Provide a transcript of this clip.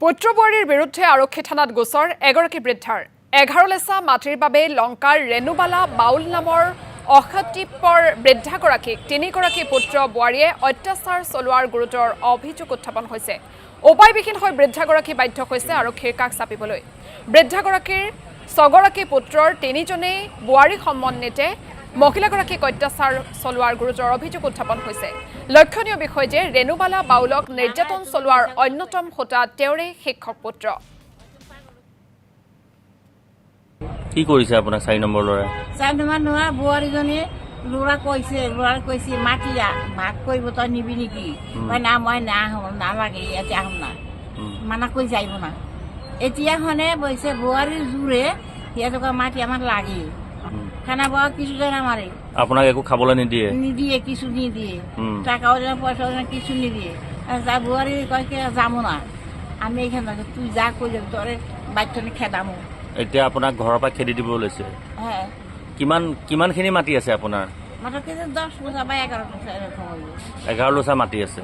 পুত্ৰবোৱাৰীৰ বিৰুদ্ধে আৰক্ষী থানাত গোচৰ এগৰাকী বৃদ্ধাৰ 11 লেচা মাটিৰ বাবে লংকাৰ ৰেণুবালা বাউল নামৰ অসতীপৰ বৃদ্ধাগৰাকীক 3গৰাকী পুত্ৰ বোৱাৰীয়ে অত্যাচাৰ চলোৱাৰ গুৰুতৰ অভিযোগ উত্থাপন হৈছে। উপায়বিহীন হৈ বৃদ্ধাগৰাকী বাধ্য হৈছে আৰক্ষীৰ কাষ চাপিবলৈ। বৃদ্ধাগৰাকীৰ 6গৰাকী পুত্ৰৰ 3জনেই বোৱাৰী সমন্বিতে মহিলাগৰাকীক অত্যাচাৰ চলোৱাৰ গুৰুতৰ অভিযোগ উত্থাপন হৈছে। লক্ষণীয় বিষয় যে ৰেণুবালা বাউলক নিৰ্যাতন চলোৱাৰ অন্যতম হোতা তেওঁৰে শিক্ষক পুত্ৰ। কি কৰিছে আপোনাক 4 নম্বৰ ল'ৰা? 4 নম্বৰ ল'ৰা বোৱাৰীজনী ল'ৰা কৈছে মাতিয়া ভাগ কৰিব তই নিবি নেকি? না মই নালাগে ইয়াতে আহোঁ না মানা কৈ যাইব না। এতিয়া হনে বৈছে বোৱাৰীৰ জোৰে সিহঁতক মাতি আমাৰ লাগে খানা বোৱা কিছু জানা মাৰে আপোনাক একো খাবলৈ নিদিয়ে কিছু নিদিয়ে টাকাও পইচা কিছু নিদিয়ে। যা বোৱাৰী কয় যাম না আমি এইখানে তুই যা কৈ যাবি তই বাধ্যনি খেদামো। এতিয়া আপোনাক ঘৰৰ পৰা খেদি দিব লৈছে। কিমানখিনি মাটি আছে আপোনাৰ? মাত্ৰ 10 বছৰ বা 11 বছৰ 11 লোচা মাটি আছে।